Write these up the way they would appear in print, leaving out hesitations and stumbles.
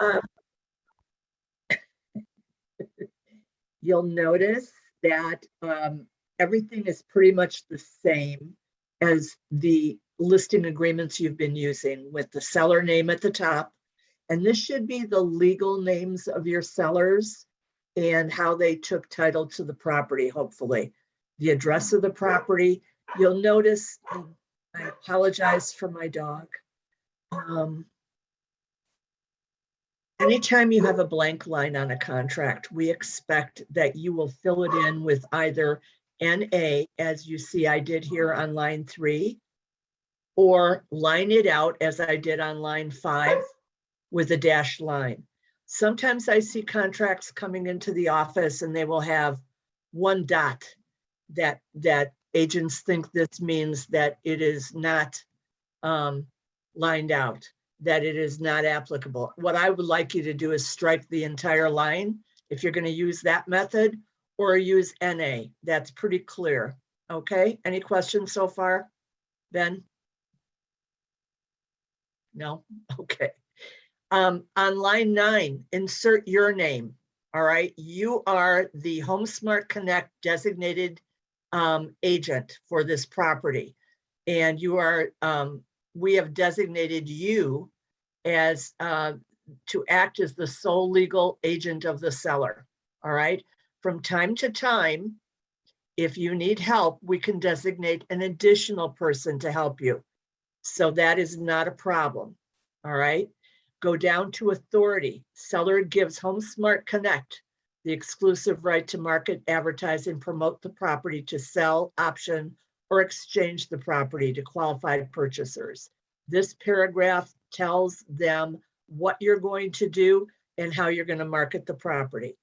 Um, you'll notice that everything is pretty much the same as the listing agreements you've been using, with the seller name at the top. And this should be the legal names of your sellers and how they took title to the property, hopefully. The address of the property. You'll notice, and I apologize for my dog. Anytime you have a blank line on a contract, we expect that you will fill it in with either NA, as you see I did here on line 3, or line it out as I did on line 5 with a dashed line. Sometimes I see contracts coming into the office and they will have one dot that agents think this means that it is not lined out, that it is not applicable. What I would like you to do is strike the entire line if you're going to use that method, or use NA. That's pretty clear. Okay, any questions so far, Ben? No? Okay. On line 9, insert your name. All right, you are the HomeSmart Connect designated agent for this property. And you are, we have designated you as to act as the sole legal agent of the seller. All right, from time to time, if you need help, we can designate an additional person to help you. So that is not a problem. All right, go down to authority. Seller gives HomeSmart Connect the exclusive right to market, advertise, and promote the property to sell, option, or exchange the property to qualified purchasers. This paragraph tells them what you're going to do and how you're going to market the property.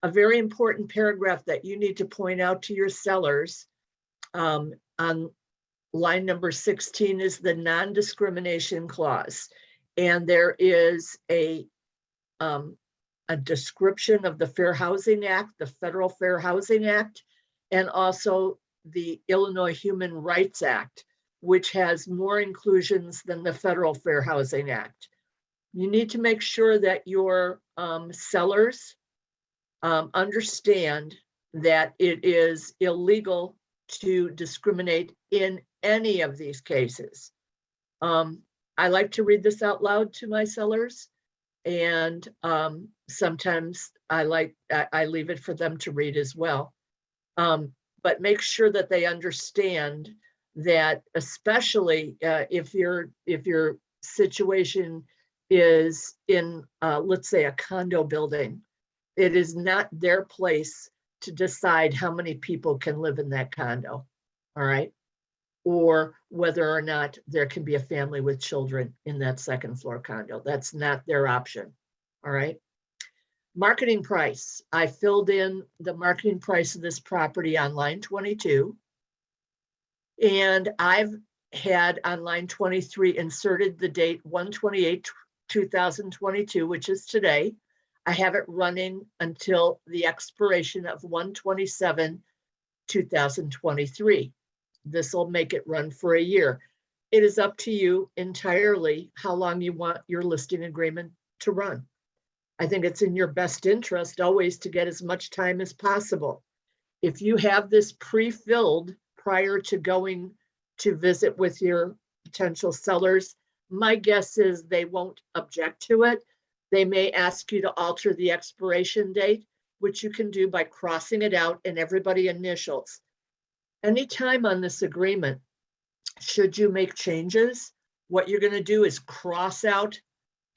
A very important paragraph that you need to point out to your sellers on line number 16 is the non-discrimination clause. And there is a description of the Fair Housing Act, the Federal Fair Housing Act, and also the Illinois Human Rights Act, which has more inclusions than the Federal Fair Housing Act. You need to make sure that your sellers understand that it is illegal to discriminate in any of these cases. I like to read this out loud to my sellers, and sometimes I leave it for them to read as well. But make sure that they understand that, especially if your situation is in, let's say, a condo building, it is not their place to decide how many people can live in that condo, all right? Or whether or not there can be a family with children in that second floor condo. That's not their option, all right? Marketing price. I filled in the marketing price of this property on line 22. And I've had on line 23 inserted the date 1/28/2022, which is today. I have it running until the expiration of 1/27/2023. This will make it run for a year. It is up to you entirely how long you want your listing agreement to run. I think it's in your best interest always to get as much time as possible. If you have this pre-filled prior to going to visit with your potential sellers, my guess is they won't object to it. They may ask you to alter the expiration date, which you can do by crossing it out and everybody initials. Anytime on this agreement, should you make changes, what you're going to do is cross out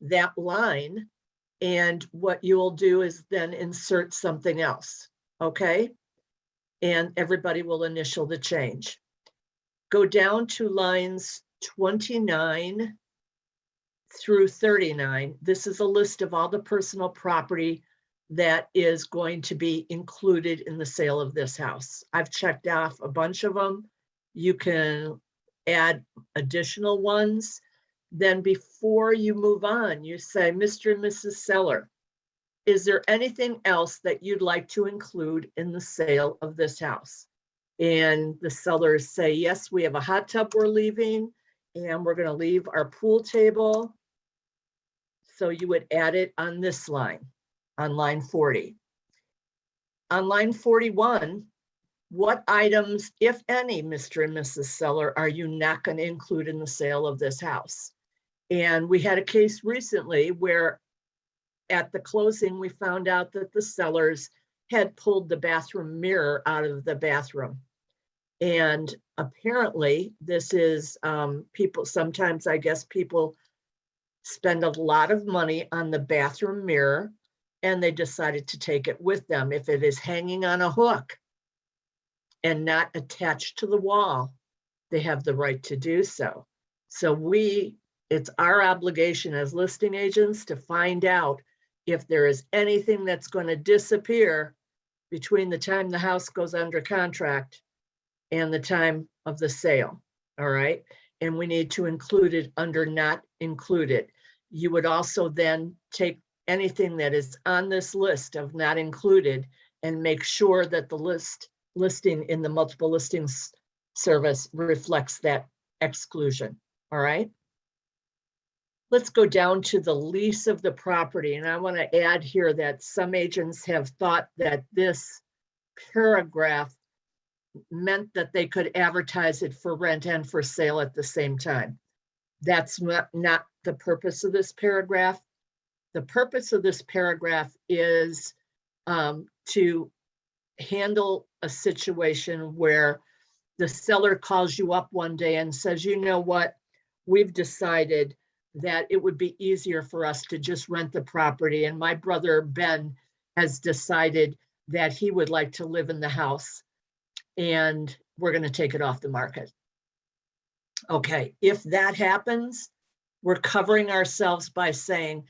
that line, and what you will do is then insert something else, okay? And everybody will initial the change. Go down to lines 29 through 39. This is a list of all the personal property that is going to be included in the sale of this house. I've checked off a bunch of them. You can add additional ones. Then before you move on, you say, Mr. and Mrs. Seller, is there anything else that you'd like to include in the sale of this house? And the sellers say, yes, we have a hot tub we're leaving, and we're going to leave our pool table. So you would add it on this line, on line 40. On line 41, what items, if any, Mr. and Mrs. Seller, are you not going to include in the sale of this house? And we had a case recently where at the closing, we found out that the sellers had pulled the bathroom mirror out of the bathroom. And apparently this is people, sometimes I guess people spend a lot of money on the bathroom mirror and they decided to take it with them. If it is hanging on a hook and not attached to the wall, they have the right to do so. So it's our obligation as listing agents to find out if there is anything that's going to disappear between the time the house goes under contract and the time of the sale. All right. And we need to include it under not included. You would also then take anything that is on this list of not included and make sure that the listing in the multiple listings service reflects that exclusion. All right. Let's go down to the lease of the property. And I want to add here that some agents have thought that this paragraph meant that they could advertise it for rent and for sale at the same time. That's not the purpose of this paragraph. The purpose of this paragraph is to handle a situation where the seller calls you up one day and says, you know what, we've decided that it would be easier for us to just rent the property. And my brother, Ben, has decided that he would like to live in the house and we're going to take it off the market. Okay, if that happens, we're covering ourselves by saying,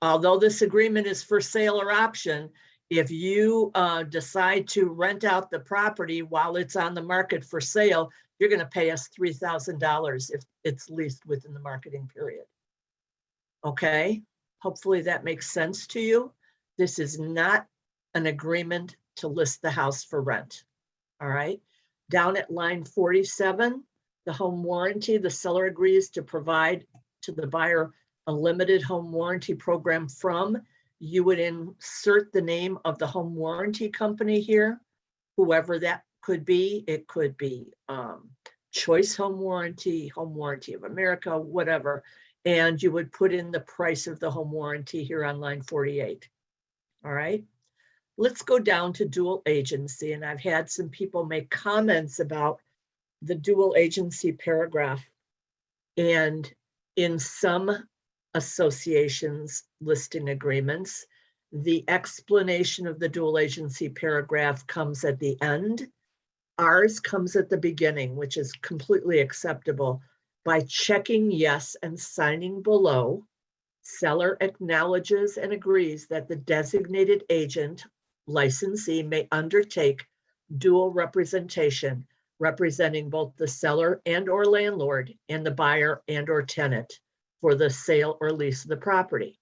although this agreement is for sale or option, if you decide to rent out the property while it's on the market for sale, you're going to pay us $3,000 if it's leased within the marketing period. Okay, hopefully that makes sense to you. This is not an agreement to list the house for rent. All right, down at line 47, the home warranty, the seller agrees to provide to the buyer a limited home warranty program from. You would insert the name of the home warranty company here, whoever that could be. It could be Choice Home Warranty of America, whatever. And you would put in the price of the home warranty here on line 48. All right. Let's go down to dual agency. And I've had some people make comments about the dual agency paragraph. And in some associations listing agreements, the explanation of the dual agency paragraph comes at the end. Ours comes at the beginning, which is completely acceptable. By checking yes and signing below, seller acknowledges and agrees that the designated agent, licensee, may undertake dual representation, representing both the seller and or landlord and the buyer and or tenant for the sale or lease of the property.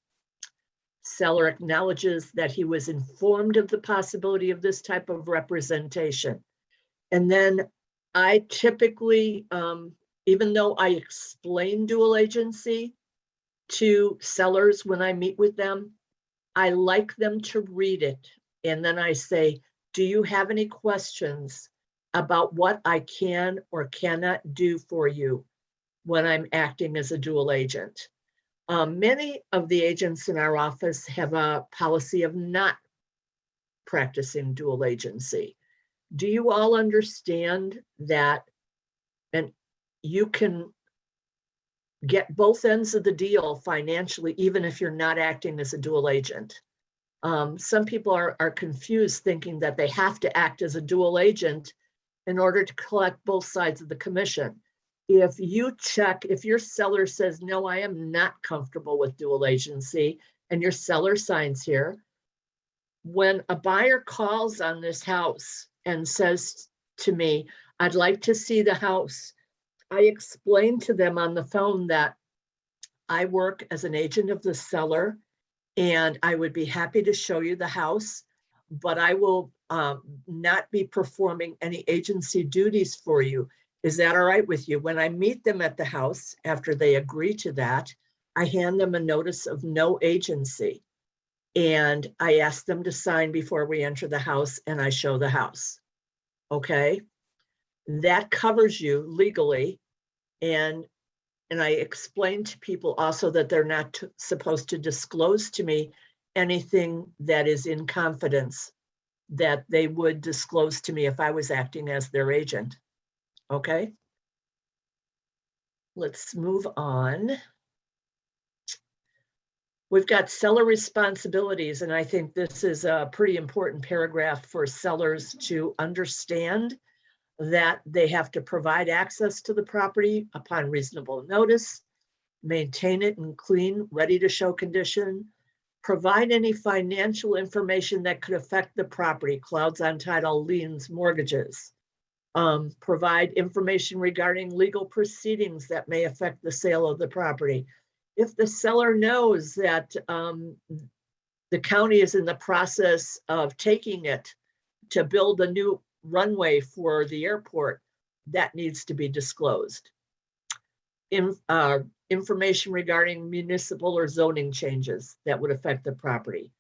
Seller acknowledges that he was informed of the possibility of this type of representation. And then I typically, even though I explain dual agency to sellers when I meet with them, I like them to read it. And then I say, do you have any questions about what I can or cannot do for you when I'm acting as a dual agent? Many of the agents in our office have a policy of not practicing dual agency. Do you all understand that? And you can get both ends of the deal financially, even if you're not acting as a dual agent. Some people are confused, thinking that they have to act as a dual agent in order to collect both sides of the commission. If you check, if your seller says, no, I am not comfortable with dual agency, and your seller signs here, when a buyer calls on this house and says to me, I'd like to see the house, I explain to them on the phone that I work as an agent of the seller and I would be happy to show you the house, but I will not be performing any agency duties for you. Is that all right with you? When I meet them at the house, after they agree to that, I hand them a notice of no agency, and I ask them to sign before we enter the house, and I show the house. Okay? That covers you legally, and I explain to people also that they're not supposed to disclose to me anything that is in confidence that they would disclose to me if I was acting as their agent. Okay? Let's move on. We've got seller responsibilities, and I think this is a pretty important paragraph for sellers to understand, that they have to provide access to the property upon reasonable notice, maintain it in clean, ready to show condition, provide any financial information that could affect the property, clouds on title, liens, mortgages, provide information regarding legal proceedings that may affect the sale of the property. If the seller knows that the county is in the process of taking it to build a new runway for the airport, that needs to be disclosed. Information regarding municipal or zoning changes that would affect the property.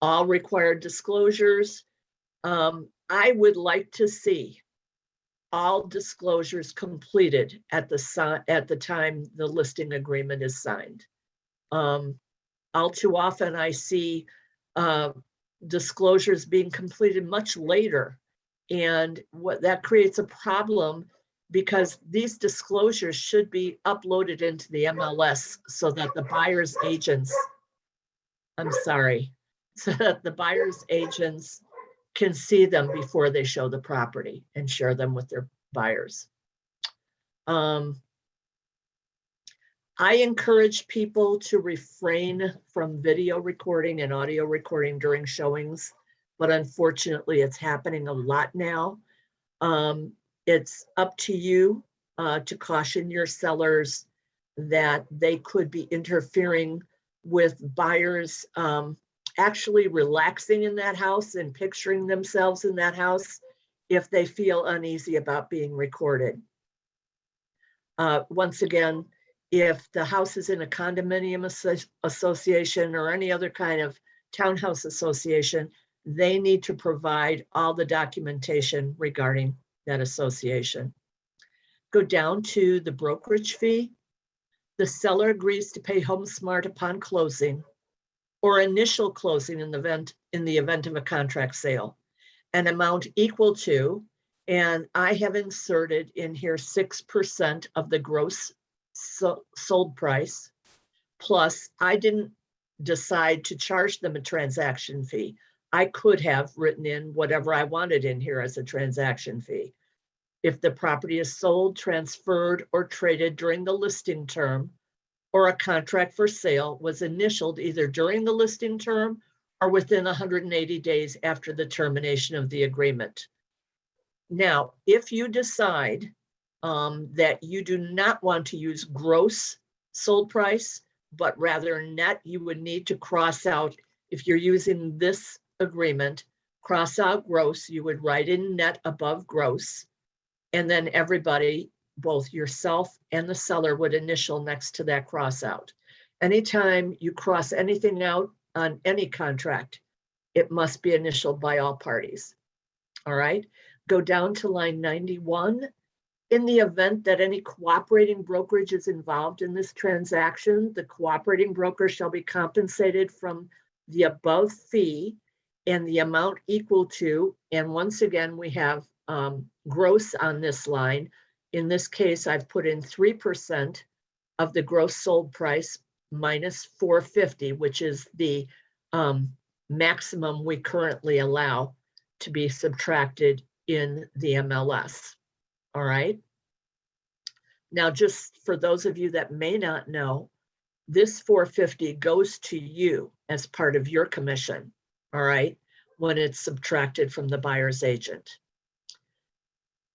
All required disclosures. I would like to see all disclosures completed at the time the listing agreement is signed. All too often I see disclosures being completed much later, and what that creates a problem, because these disclosures should be uploaded into the MLS so that the buyer's agents, so that the buyer's agents can see them before they show the property and share them with their buyers. I encourage people to refrain from video recording and audio recording during showings, but unfortunately it's happening a lot now. It's up to you to caution your sellers that they could be interfering with buyers actually relaxing in that house and picturing themselves in that house if they feel uneasy about being recorded. Once again, if the house is in a condominium association or any other kind of townhouse association, they need to provide all the documentation regarding that association. Go down to the brokerage fee. The seller agrees to pay HomeSmart upon closing or initial closing in the event of a contract sale, an amount equal to, and I have inserted in here 6% of the gross sold price, plus I didn't decide to charge them a transaction fee. I could have written in whatever I wanted in here as a transaction fee. If the property is sold, transferred, or traded during the listing term, or a contract for sale was initialed either during the listing term or within 180 days after the termination of the agreement. Now, if you decide that you do not want to use gross sold price, but rather net, you would need to cross out, if you're using this agreement, cross out gross, you would write in net above gross, and then everybody, both yourself and the seller, would initial next to that cross out. Anytime you cross anything out on any contract, it must be initialed by all parties. All right, go down to line 91. In the event that any cooperating brokerage is involved in this transaction, the cooperating broker shall be compensated from the above fee and the amount equal to, and once again, we have gross on this line. In this case, I've put in 3% of the gross sold price minus $450, which is the maximum we currently allow to be subtracted in the MLS. All right. Now, just for those of you that may not know, this $450 goes to you as part of your commission. All right, when it's subtracted from the buyer's agent.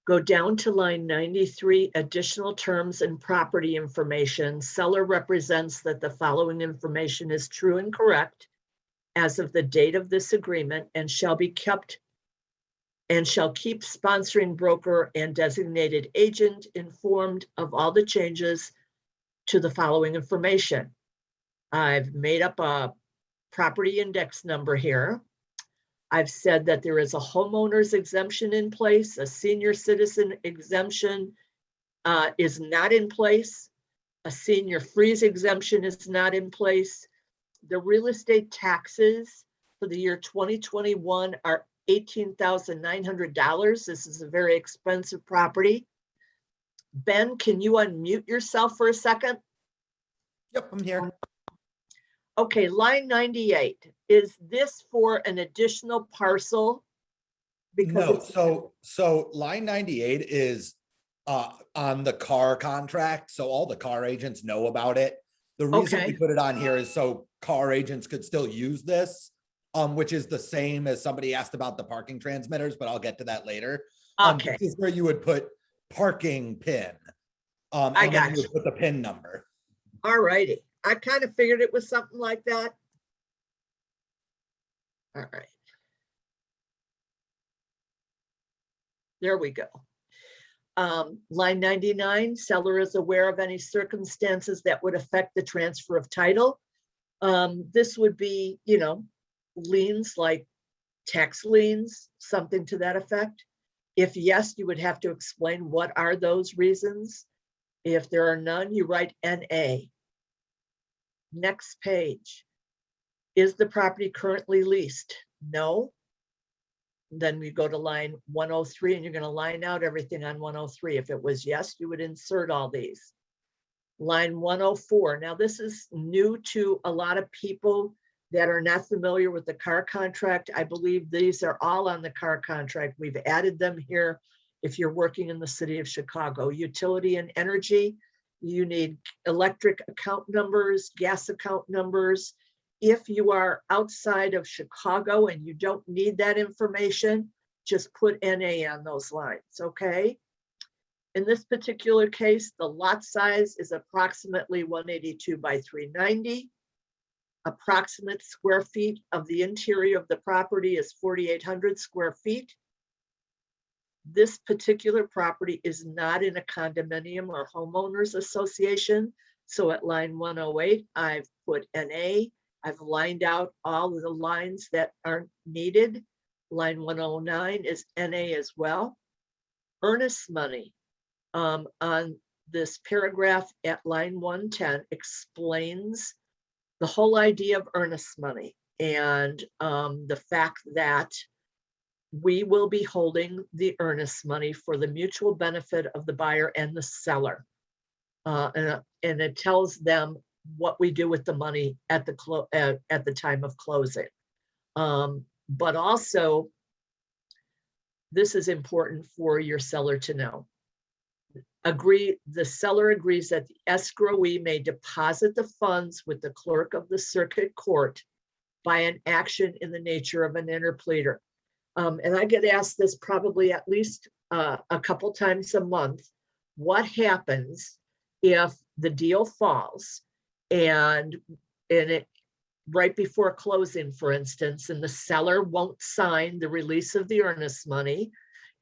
Go down to line 93, additional terms and property information. Seller represents that the following information is true and correct as of the date of this agreement and shall be kept and shall keep sponsoring broker and designated agent informed of all the changes to the following information. I've made up a property index number here. I've said that there is a homeowner's exemption in place, a senior citizen exemption is not in place, a senior freeze exemption is not in place. The real estate taxes for the year 2021 are $18,900. This is a very expensive property. Ben, can you unmute yourself for a second? Yep, I'm here. Okay, line 98. Is this for an additional parcel? No, so line 98 is on the car contract, so all the car agents know about it. The reason we put it on here is so car agents could still use this, which is the same as somebody asked about the parking transmitters, but I'll get to that later. Okay. This is where you would put parking pin, I and got then you would put the pin number. All righty. I kind of figured it was something like that. All right. There we go. Line 99, seller is aware of any circumstances that would affect the transfer of title. This would be, liens like tax liens, something to that effect. If yes, you would have to explain what are those reasons. If there are none, you write NA. Next page. Is the property currently leased? No. Then we go to line 103 and you're going to line out everything on 103. If it was yes, you would insert all these. Line 104. Now this is new to a lot of people that are not familiar with the car contract. I believe these are all on the car contract. We've added them here. If you're working in the city of Chicago, utility and energy, you need electric account numbers, gas account numbers. If you are outside of Chicago and you don't need that information, just put NA on those lines, okay? In this particular case, the lot size is approximately 182 by 390. Approximate square feet of the interior of the property is 4,800 square feet. This particular property is not in a condominium or homeowners association. So at line 108, I've put NA. I've lined out all of the lines that aren't needed. Line 109 is NA as well. Earnest money on this paragraph at line 110 explains the whole idea of earnest money and the fact that we will be holding the earnest money for the mutual benefit of the buyer and the seller. And it tells them what we do with the money at the time of closing. But also, this is important for your seller to know. The seller agrees that the escrowee may deposit the funds with the clerk of the circuit court by an action in the nature of an interpleader. And I get asked this probably at least a couple times a month. What happens if the deal falls and it right before closing, for instance, and the seller won't sign the release of the earnest money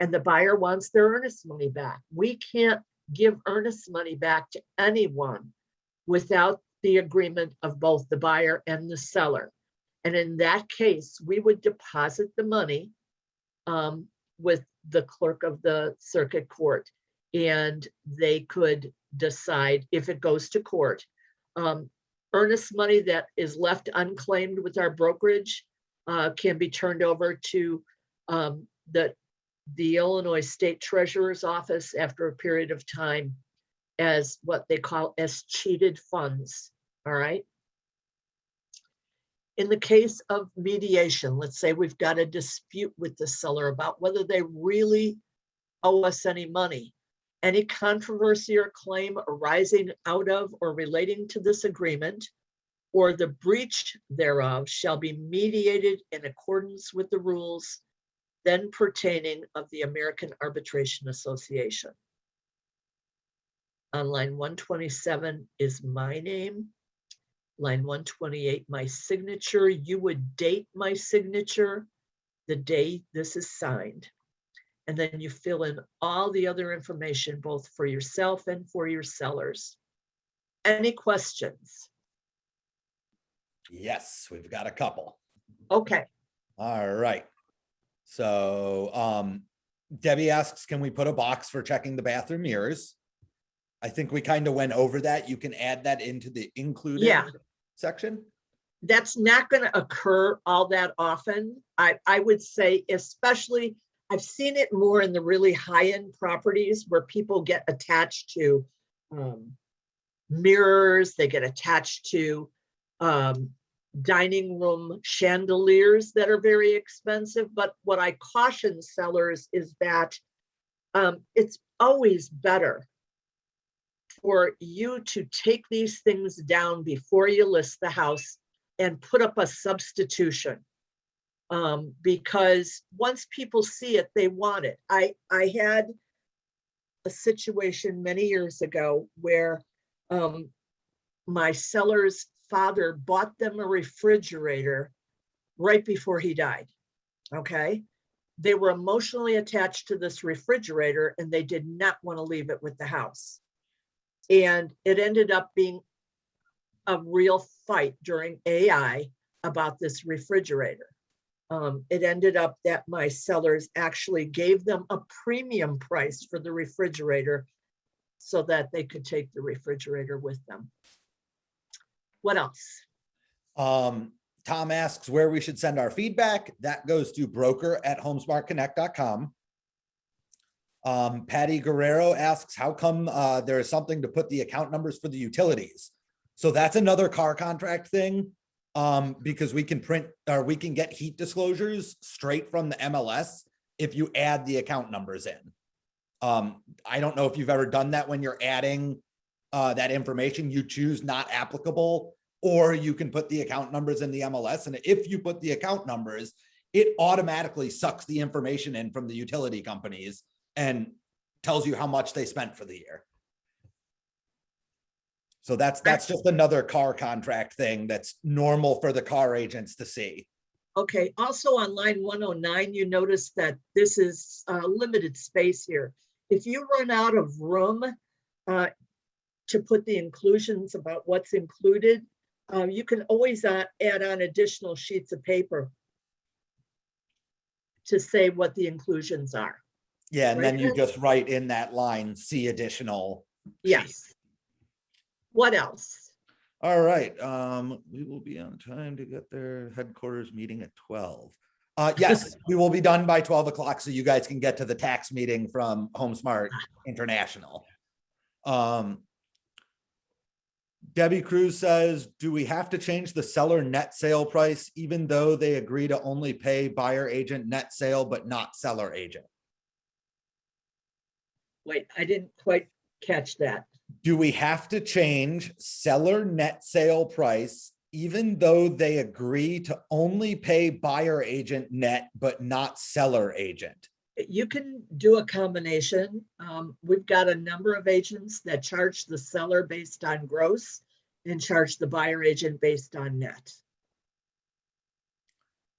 and the buyer wants their earnest money back? We can't give earnest money back to anyone without the agreement of both the buyer and the seller. And in that case, we would deposit the money with the clerk of the circuit court, and they could decide if it goes to court. Earnest money that is left unclaimed with our brokerage can be turned over to the Illinois State Treasurer's Office after a period of time as what they call as cheated funds, all right? In the case of mediation, let's say we've got a dispute with the seller about whether they really owe us any money. Any controversy or claim arising out of or relating to this agreement or the breach thereof shall be mediated in accordance with the rules then pertaining of the American Arbitration Association. On line 127 is my name. Line 128, my signature. You would date my signature the day this is signed. And then you fill in all the other information, both for yourself and for your sellers. Any questions? Yes, we've got a couple. Okay. All right. So Debbie asks, can we put a box for checking the bathroom mirrors? I think we kind of went over that. You can add that into the included section. That's not going to occur all that often. I would say, especially, I've seen it more in the really high-end properties where people get attached to mirrors, they get attached to dining room chandeliers that are very expensive. But what I caution sellers is that it's always better for you to take these things down before you list the house and put up a substitution. Because once people see it, they want it. I had a situation many years ago where my seller's father bought them a refrigerator right before he died. Okay. They were emotionally attached to this refrigerator and they did not want to leave it with the house. And it ended up being a real fight during AI about this refrigerator. It ended up that my sellers actually gave them a premium price for the refrigerator so that they could take the refrigerator with them. What else? Tom asks where we should send our feedback. That goes to broker@homesmartconnect.com. Patty Guerrero asks, how come there is something to put the account numbers for the utilities? So that's another car contract thing, because we can print or we can get heat disclosures straight from the MLS if you add the account numbers in. I don't know if you've ever done that when you're adding that information. You choose not applicable, or you can put the account numbers in the MLS. And if you put the account numbers, it automatically sucks the information in from the utility companies and tells you how much they spent for the year. So that's just another car contract thing that's normal for the car agents to see. Okay, also on line 109, you notice that this is limited space here. If you run out of room to put the inclusions about what's included, you can always add on additional sheets of paper to say what the inclusions are. Yeah, and then you just write in that line, see additional. Yes. What else? All right. We will be on time to get their headquarters meeting at 12. Yes, we will be done by 12 o'clock so you guys can get to the tax meeting from HomeSmart International. Debbie Cruz says, do we have to change the seller net sale price even though they agree to only pay buyer agent net sale but not seller agent? Wait, I didn't quite catch that. Do we have to change seller net sale price even though they agree to only pay buyer agent net but not seller agent? You can do a combination. We've got a number of agents that charge the seller based on gross and charge the buyer agent based on net.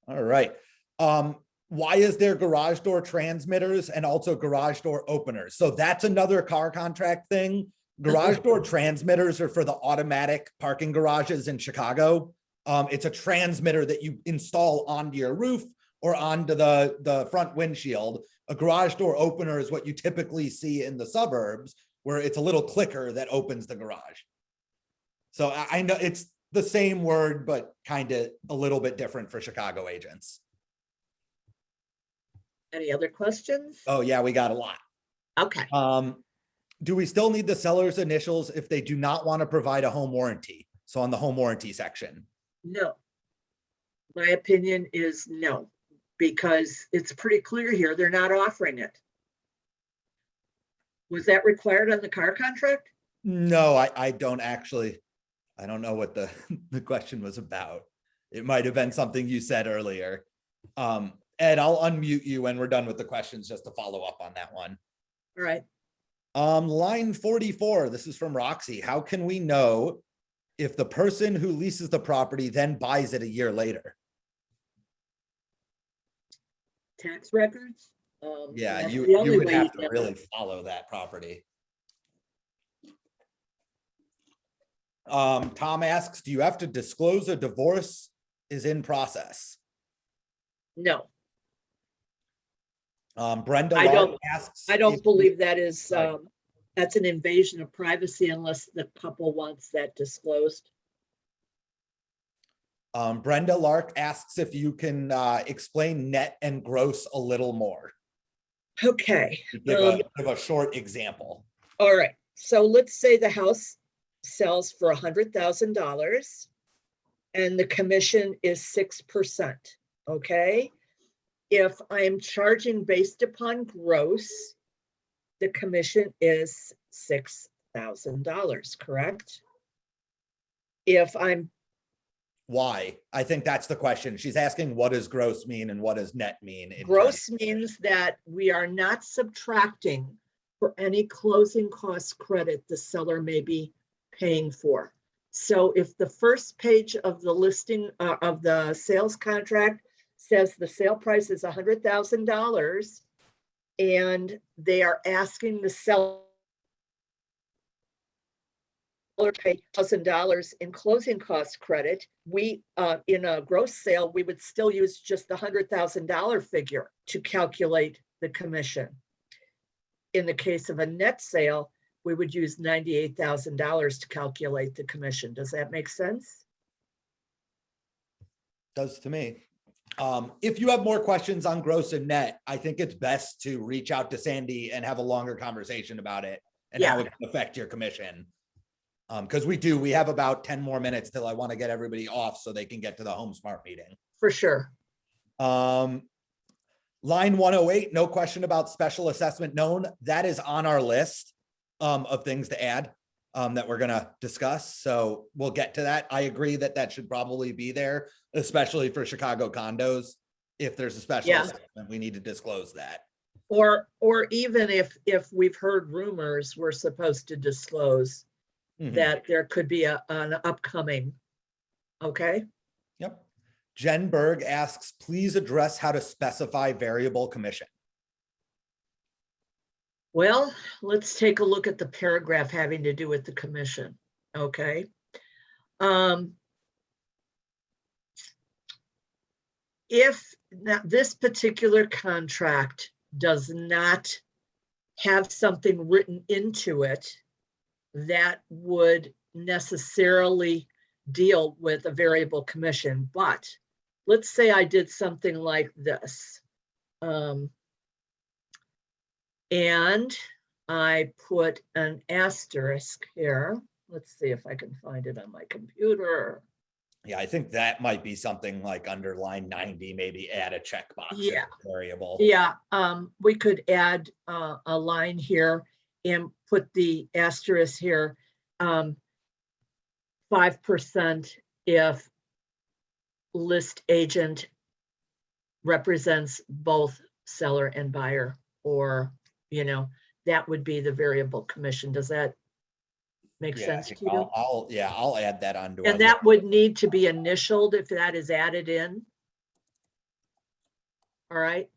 All right. Why is there garage door transmitters and also garage door openers? So that's another car contract thing. Garage door transmitters are for the automatic parking garages in Chicago. It's a transmitter that you install onto your roof or onto the front windshield. A garage door opener is what you typically see in the suburbs, where it's a little clicker that opens the garage. So I know it's the same word, but kind of a little bit different for Chicago agents. Any other questions? Oh yeah, we got a lot. Okay. Do we still need the seller's initials if they do not want to provide a home warranty? So on the home warranty section. No. My opinion is no, because it's pretty clear here they're not offering it. Was that required on the car contract? No, I don't actually. I don't know what the question was about. It might have been something you said earlier. Ed, I'll unmute you when we're done with the questions just to follow up on that one. All right. Line 44, this is from Roxy. How can we know if the person who leases the property then buys it a year later? Tax records? Yeah, you you would have to really follow that property. Tom asks, do you have to disclose a divorce is in process? No, Brenda I Lark don't, asks. I don't believe that is, Right. that's an invasion of privacy unless the couple wants that disclosed. Brenda Lark asks if you can explain net and gross a little more. Okay. Give a short example. All right. So let's say the house sells for $100,000 and the commission is 6%. Okay. If I'm charging based upon gross, the commission is $6,000, correct? If I'm Why? I think that's the question. She's asking, what does gross mean and what does net mean? Gross means that we are not subtracting for any closing cost credit the seller may be paying for. So if the first page of the listing of the sales contract says the sale price is $100,000 and they are asking the seller pay $1,000 in closing cost credit, we in a gross sale, we would still use just the $100,000 figure to calculate the commission. In the case of a net sale, we would use $98,000 to calculate the commission. Does that make sense? Does to me. If you have more questions on gross and net, I think it's best to reach out to Sandy and have a longer conversation about it and how it can affect your commission. Because we have about 10 more minutes till I want to get everybody off so they can get to the HomeSmart meeting. For sure. Line 108, no question about special assessment known. That is on our list of things to add that we're going to discuss. So we'll get to that. I agree that that should probably be there, especially for Chicago condos. If there's a special assessment, we need to disclose that. Or even if we've heard rumors, we're supposed to disclose that there could be an upcoming. Okay. Yep. Jen Berg asks, please address how to specify variable commission. Well, let's take a look at the paragraph having to do with the commission. Okay. If this particular contract does not have something written into it that would necessarily deal with a variable commission, but let's say I did something like this. And I put an asterisk here. Let's see if I can find it on my computer. Yeah, I think that might be something like under line 90, maybe add a checkbox variable. Yeah, we could add a line here and put the asterisk here, 5% if list agent represents both seller and buyer, or, that would be the variable commission. Does that make sense to you? I'll add that onto. And that would need to be initialed if that is added in. All right.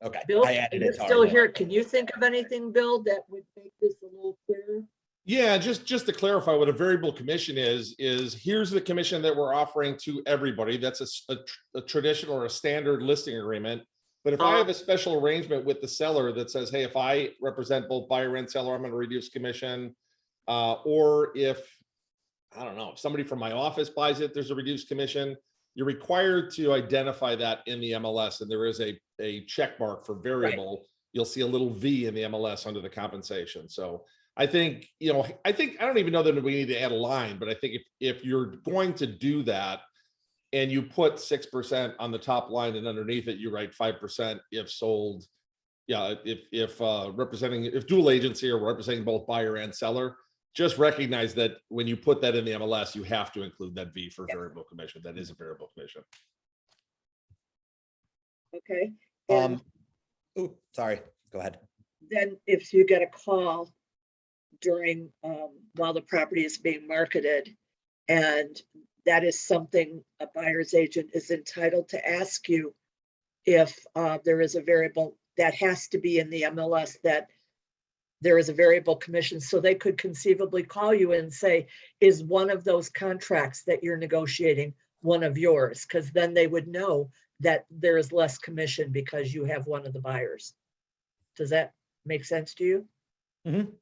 Okay. Bill, you're still here. Can you think of anything, Bill, that would make this a little clearer? Yeah, just to clarify what a variable commission is here's the commission that we're offering to everybody. That's a traditional or a standard listing agreement. But if I have a special arrangement with the seller that says, hey, if I represent both buyer and seller, I'm going to reduce commission. Or if, I don't know, if somebody from my office buys it, there's a reduced commission. You're required to identify that in the MLS, and there is a check mark for variable. Right. You'll see a little V in the MLS under the compensation. So I think, I don't even know that we need to add a line, but I think if you're going to do that and you put 6% on the top line and underneath it, you write 5% if sold. Yeah. If dual agency or representing both buyer and seller, just recognize that when you put that in the MLS, you have to include that V for variable commission. That is a variable commission. Okay. Sorry, go ahead. Then if you get a call during while the property is being marketed, and that is something a buyer's agent is entitled to ask you if there is a variable that has to be in the MLS that there is a variable commission. So they could conceivably call you and say, is one of those contracts that you're negotiating one of yours? Because then they would know that there is less commission because you have one of the buyers. Does that make sense to you? Mhm.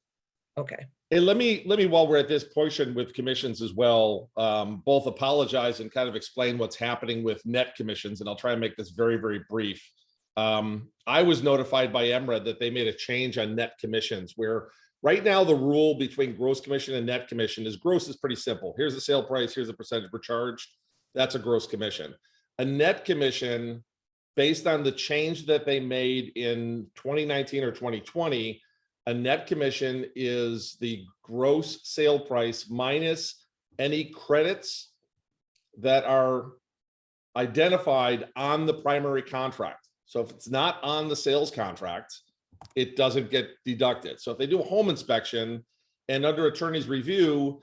Okay. Hey, let me, while we're at this portion with commissions as well, both apologize and kind of explain what's happening with net commissions. And I'll try and make this very, very brief. I was notified by MRED that they made a change on net commissions, where right now the rule between gross commission and net commission is gross is pretty simple. Here's the sale price, here's the percentage we're charged. That's a gross commission. A net commission, based on the change that they made in 2019 or 2020, a net commission is the gross sale price minus any credits that are identified on the primary contract. So if it's not on the sales contract, it doesn't get deducted. So if they do a home inspection and under attorney's review,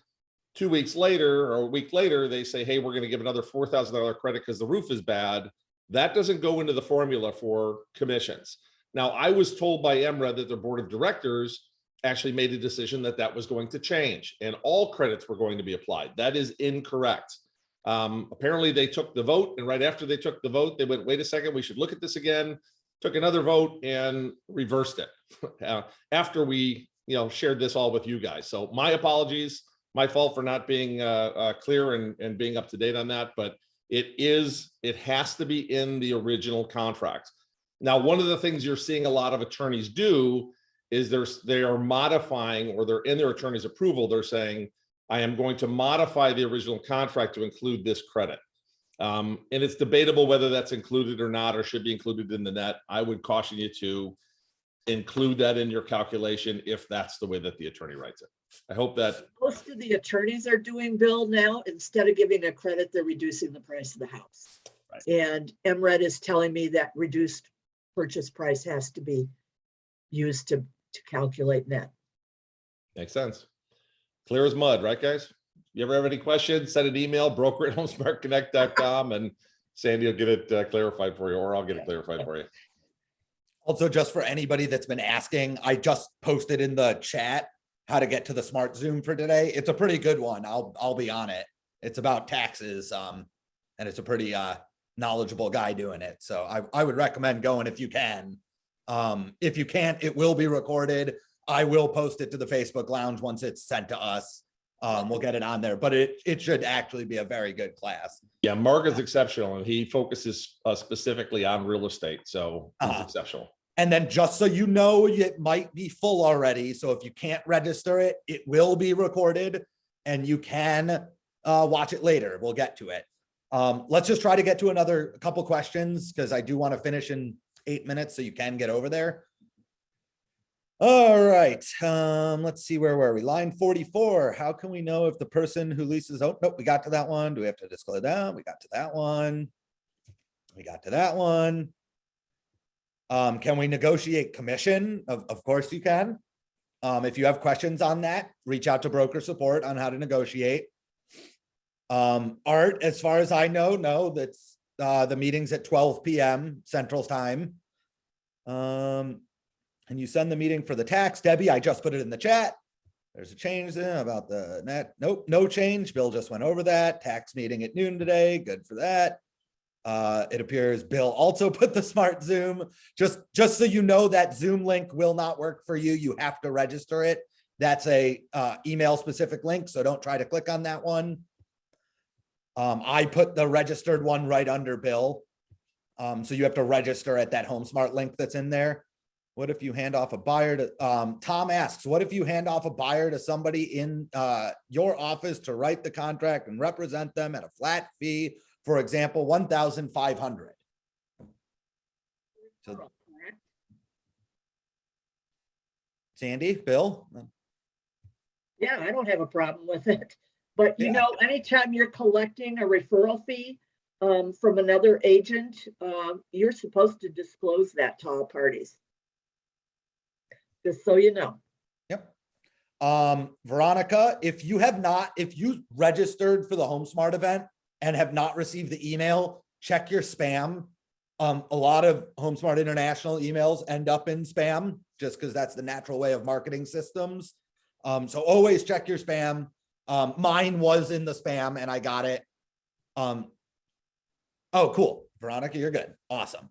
2 weeks later or a week later, they say, hey, we're going to give another $4,000 credit because the roof is bad. That doesn't go into the formula for commissions. Now, I was told by MRED that their board of directors actually made a decision that that was going to change and all credits were going to be applied. That is incorrect. Apparently they took the vote, and right after they took the vote, they went, wait a second, we should look at this again, took another vote and reversed it after we shared this all with you guys. So my apologies, my fault for not being clear and being up to date on that, but it has to be in the original contract. Now, one of the things you're seeing a lot of attorneys do is they are modifying, or they're in their attorney's approval, they're saying, I am going to modify the original contract to include this credit. And it's debatable whether that's included or not, or should be included in the net. I would caution you to include that in your calculation if that's the way that the attorney writes it. I hope that most of the attorneys are doing, Bill, now, instead of giving a credit, they're reducing the price of the house. Right. And MRED is telling me that reduced purchase price has to be used to calculate net. makes sense. Clear as mud, right, guys? You ever have any questions, send an email, broker@homesmartconnect.com, and Sandy will get it clarified for you, or I'll get it clarified for you. Also, just for anybody that's been asking, I just posted in the chat how to get to the Smart Zoom for today. It's a pretty good one. I'll be on it. It's about taxes, and it's a pretty knowledgeable guy doing it. So I would recommend going if you can. If you can't, it will be recorded. I will post it to the Facebook Lounge once it's sent to us. We'll get it on there, but it should actually be a very good class. Yeah, Mark is exceptional, and he focuses specifically on real estate, so he's exceptional. And then just so you know, it might be full already. So if you can't register it, it will be recorded and you can watch it later. We'll get to it. Let's just try to get to another couple questions because I do want to finish in 8 minutes so you can get over there. All right. Let's see, where were we? Line 44. How can we know if the person who leases, oh, nope, we got to that one. Do we have to disclose that? We got to that one. We got to that one. Can we negotiate commission? Of course you can. If you have questions on that, reach out to broker support on how to negotiate. Art, as far as I know, no, that's the meeting's at 12 p.m. Central Time. And you send the meeting for the tax. Debbie, I just put it in the chat. There's a change there about the net. Nope, no change. Bill just went over that. Tax meeting at noon today. Good for that. It appears Bill also put the Smart Zoom. Just so you know, that Zoom link will not work for you. You have to register it. That's a email specific link, so don't try to click on that one. I put the registered one right under Bill. So you have to register at that HomeSmart link that's in there. What if you hand off a buyer to, Tom asks, what if you hand off a buyer to somebody in your office to write the contract and represent them at a flat fee? For example, $1,500. So, Sandy, Bill? Yeah, I don't have a problem with it. But you know, anytime you're collecting a referral fee from another agent, you're supposed to disclose that to all parties. Just so you know. Yep. Veronica, if you registered for the HomeSmart event and have not received the email, check your spam. A lot of HomeSmart International emails end up in spam just because that's the natural way of marketing systems. So always check your spam. Mine was in the spam and I got it. Oh, cool. Veronica, you're good. Awesome.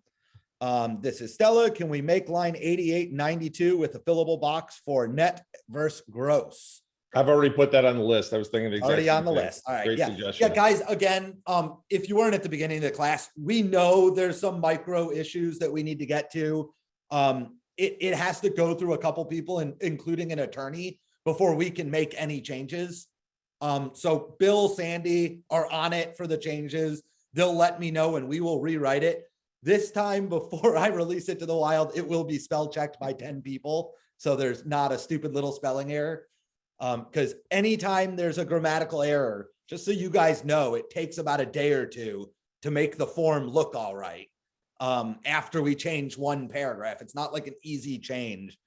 This is Stella. Can we make line 88 and 92 with a fillable box for net versus gross? I've already put that on the list. I was thinking the exact Already same on the thing. list. All right. Great Yeah. suggestion. Yeah, guys, again, if you weren't at the beginning of the class, we know there's some micro issues that we need to get to. It has to go through a couple people, including an attorney, before we can make any changes. So Bill, Sandy are on it for the changes. They'll let me know and we will rewrite it. This time, before I release it to the wild, it will be spell checked by 10 people. So there's not a stupid little spelling error. Because anytime there's a grammatical error, just so you guys know, it takes about a day or two to make the form look all right. After we change one paragraph, it's not like an easy change.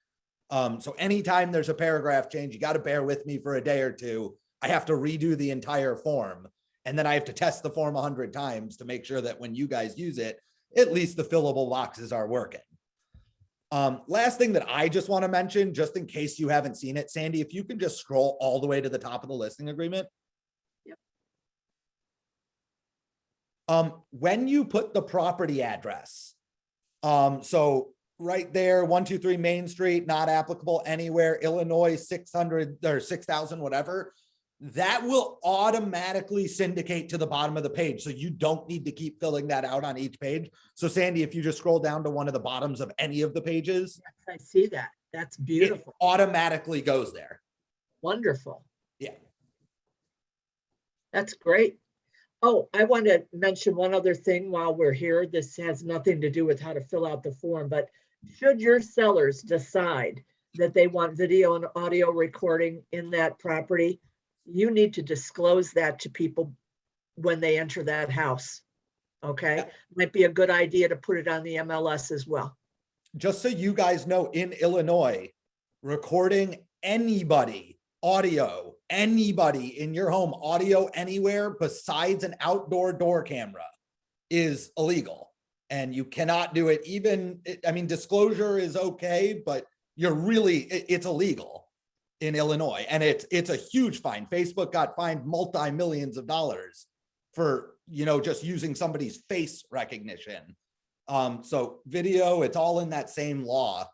So anytime there's a paragraph change, you got to bear with me for a day or two. I have to redo the entire form. And then I have to test the form 100 times to make sure that when you guys use it, at least the fillable boxes are working. Last thing that I just want to mention, just in case you haven't seen it, Sandy, if you can just scroll all the way to the top of the listing agreement. Yep. When you put the property address, so right there, 123 Main Street, not applicable anywhere, Illinois, 600 or 6,000, whatever, that will automatically syndicate to the bottom of the page. So you don't need to keep filling that out on each page. So Sandy, if you just scroll down to one of the bottoms of any of the pages, Yes, I see that. That's beautiful. it automatically goes there. Wonderful. Yeah. That's great. Oh, I want to mention one other thing while we're here. This has nothing to do with how to fill out the form, but should your sellers decide that they want video and audio recording in that property, you need to disclose that to people when they enter that house. Okay. Yeah. Might be a good idea to put it on the MLS as well. Just so you guys know, in Illinois, recording anybody, audio, anybody in your home, audio anywhere besides an outdoor door camera is illegal. And you cannot do it. Even, I mean, disclosure is okay, but it's illegal in Illinois. And it's a huge fine. Facebook got fined multi-millions of dollars for, just using somebody's face recognition. So video, it's all in that same law.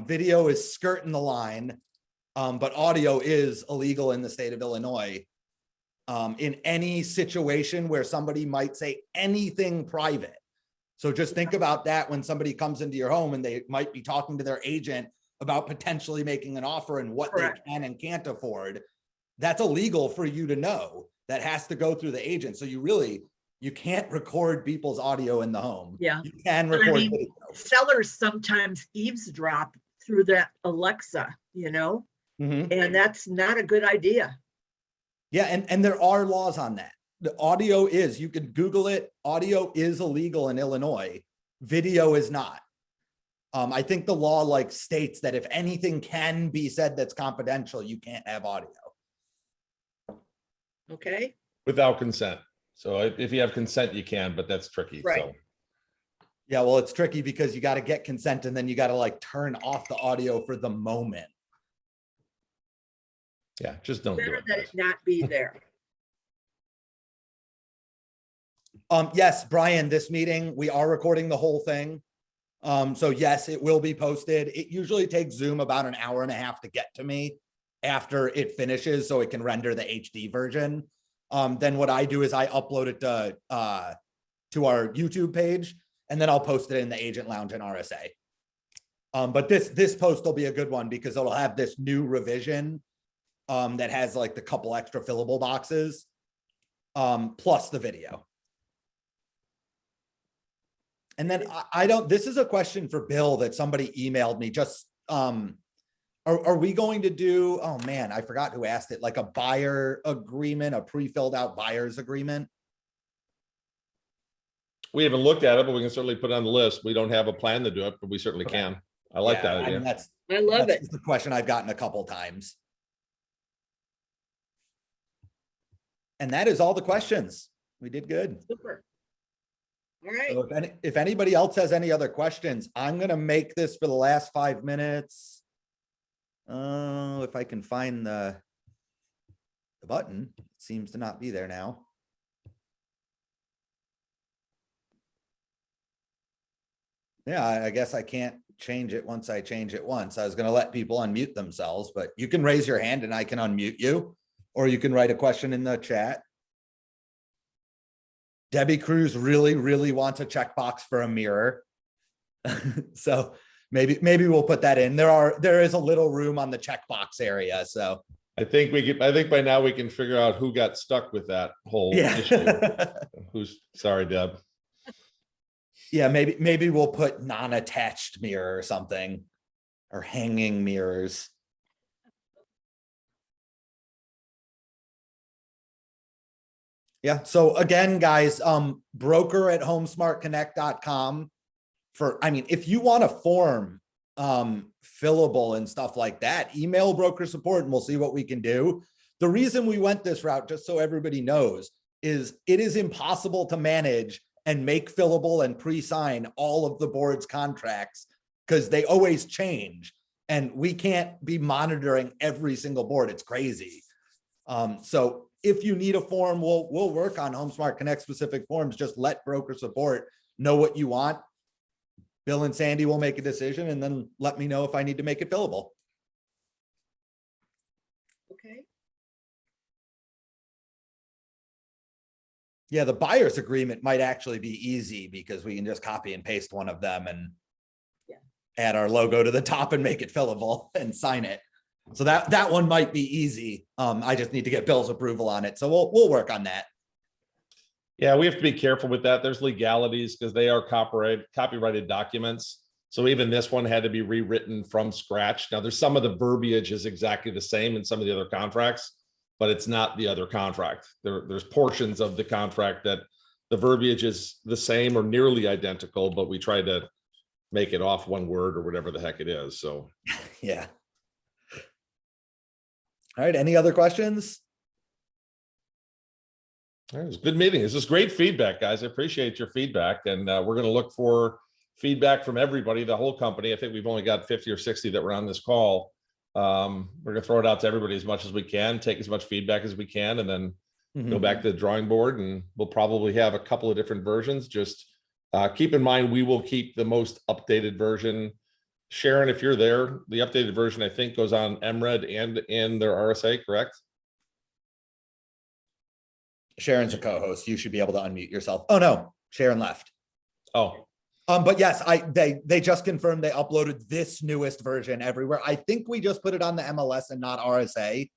Video is skirting the line, but audio is illegal in the state of Illinois. In any situation where somebody might say anything private. So just think about that when somebody comes into your home and they might be talking to their agent about potentially making an offer and what Correct. they can and can't afford. That's illegal for you to know. That has to go through the agent. So you can't record people's audio in the home. Yeah. You can record video. Sellers sometimes eavesdrop through that Alexa, Mhm. and that's not a good idea. Yeah, and there are laws on that. The audio is, you can Google it, audio is illegal in Illinois. Video is not. I think the law states that if anything can be said that's confidential, you can't have audio. Okay. Without consent. So if you have consent, you can, but that's tricky. Right. So Yeah, well, it's tricky because you got to get consent and then you got to turn off the audio for the moment. yeah, just don't do Better it. that it not be there. Yes, Brian, this meeting, we are recording the whole thing. So yes, it will be posted. It usually takes Zoom about an hour and a half to get to me after it finishes so it can render the HD version. Then what I do is I upload it to our YouTube page, and then I'll post it in the Agent Lounge and RSA. But this post will be a good one because it'll have this new revision that has the couple extra fillable boxes, plus the video. And then this is a question for Bill that somebody emailed me. Just, are we going to do, oh man, I forgot who asked it, a buyer agreement, a pre-filled out buyer's agreement? We haven't looked at it, but we can certainly put it on the list. We don't have a plan to do it, but we certainly Okay. can. I like that I idea. mean, I love it. that's the question I've gotten a couple times. And that is all the questions. We did good. Super. All right. So if anybody else has any other questions, I'm gonna make this for the last 5 minutes. If I can find the button, it seems to not be there now. Yeah, I guess I can't change it once I change it once. I was gonna let people unmute themselves, but you can raise your hand and I can unmute you, or you can write a question in the chat. Debbie Cruz really wants a checkbox for a mirror. So maybe we'll put that in. There is a little room on the checkbox area. So I think by now we can figure out who got stuck with that whole issue. Sorry, Deb. Yeah, maybe we'll put non-attached mirror or something, or hanging mirrors. Yeah. So again, guys, broker@homesmartconnect.com if you want a form fillable and stuff like that, email broker support and we'll see what we can do. The reason we went this route, just so everybody knows, is it is impossible to manage and make fillable and pre-sign all of the board's contracts because they always change and we can't be monitoring every single board. It's crazy. So if you need a form, we'll work on HomeSmart Connect specific forms. Just let broker support know what you want. Bill and Sandy will make a decision and then let me know if I need to make it fillable. Okay. Yeah, the buyer's agreement might actually be easy because we can just copy and paste one of them and add our logo to the top and make it fillable and sign it. So that one might be easy. I just need to get Bill's approval on it. So we'll work on that. Yeah, we have to be careful with that. There's legalities because they are copyrighted documents. So even this one had to be rewritten from scratch. Now there's some of the verbiage is exactly the same in some of the other contracts, but it's not the other contract. There's portions of the contract that the verbiage is the same or nearly identical, but we try to make it off one word or whatever the heck it is. So yeah. All right. Any other questions? It was a good meeting. This is great feedback, guys. I appreciate your feedback. And we're going to look for feedback from everybody, the whole company. I think we've only got 50 or 60 that were on this call. We're going to throw it out to everybody as much as we can, take as much feedback as we can, and then go back to the drawing board. And we'll probably have a couple of different versions. Just keep in mind, we will keep the most updated version. Sharon, if you're there, the updated version, I think, goes on MRED and in their RSA, correct? Sharon's a co-host. You should be able to unmute yourself. Oh no, Sharon left. Oh, but yes, they just confirmed they uploaded this newest version everywhere. I think we just put it on the MLS and not RSA,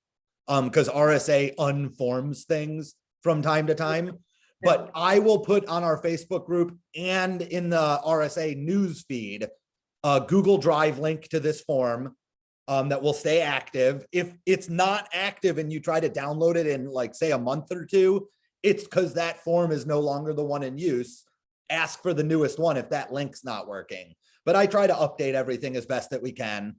because RSA unforms things from time to time. But I will put on our Facebook group and in the RSA news feed a Google Drive link to this form that will stay active. If it's not active and you try to download it in like say a month or two, it's because that form is no longer the one in use. Ask for the newest one if that link's not working. But I try to update everything as best that we can.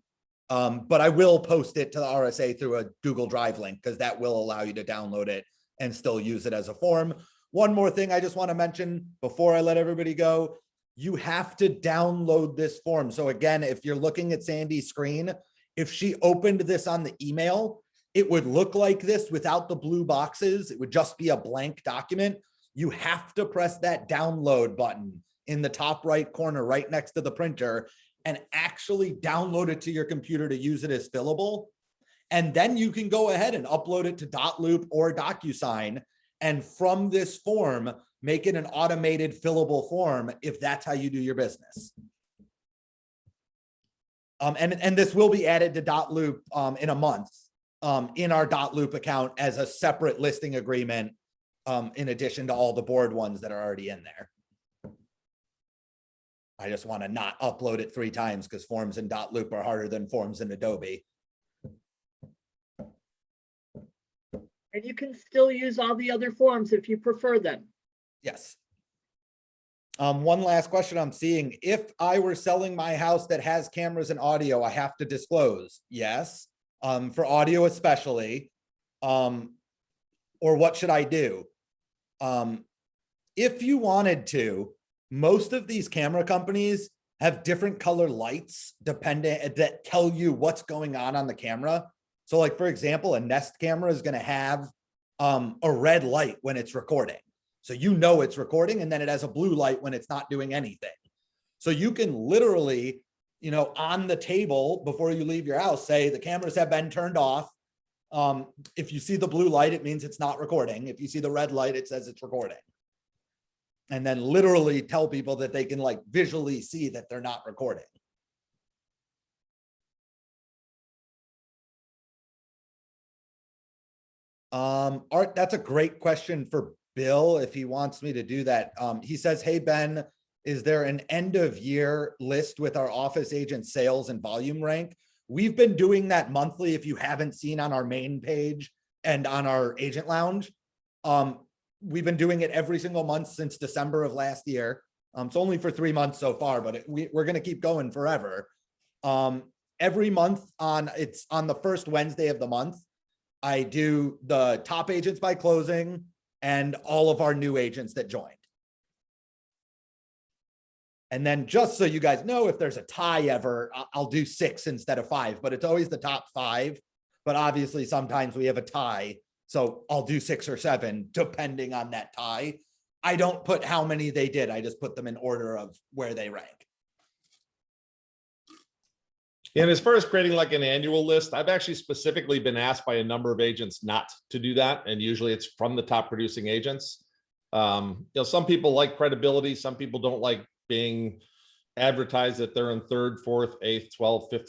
But I will post it to the RSA through a Google Drive link because that will allow you to download it and still use it as a form. One more thing I just want to mention before I let everybody go, you have to download this form. So again, if you're looking at Sandy's screen, if she opened this on the email, it would look like this without the blue boxes. It would just be a blank document. You have to press that download button in the top right corner, right next to the printer, and actually download it to your computer to use it as fillable. And then you can go ahead and upload it to .loop or DocuSign. And from this form, make it an automated fillable form if that's how you do your business. And this will be added to .loop in a month in our .loop account as a separate listing agreement in addition to all the board ones that are already in there. I just want to not upload it 3 times because forms in .loop are harder than forms in Adobe. And you can still use all the other forms if you prefer them. Yes. One last question I'm seeing. If I were selling my house that has cameras and audio, I have to disclose. Yes. For audio especially. Or what should I do? If you wanted to, most of these camera companies have different color lights dependent that tell you what's going on the camera. So like, for example, a Nest camera is going to have a red light when it's recording. So you know it's recording, and then it has a blue light when it's not doing anything. So you can literally, you know, on the table before you leave your house, say the cameras have been turned off. If you see the blue light, it means it's not recording. If you see the red light, it says it's recording. And then literally tell people that they can like visually see that they're not recording. Art, that's a great question for Bill if he wants me to do that. He says, hey, Ben, is there an end of year list with our office agent sales and volume rank? We've been doing that monthly if you haven't seen on our main page and on our agent lounge. We've been doing it every single month since December of last year. It's only for 3 months so far, but we're going to keep going forever. Every month it's on the first Wednesday of the month. I do the top agents by closing and all of our new agents that joined. And then just so you guys know, if there's a tie ever, I'll do 6 instead of 5, but it's always the top 5. But obviously sometimes we have a tie. So I'll do 6 or 7 depending on that tie. I don't put how many they did. I just put them in order of where they rank. And as far as creating like an annual list, I've actually specifically been asked by a number of agents not to do that. And usually it's from the top producing agents. You know, some people like credibility. Some people don't like being advertised that they're in 3rd, 4th, 8th, 12th, 15th.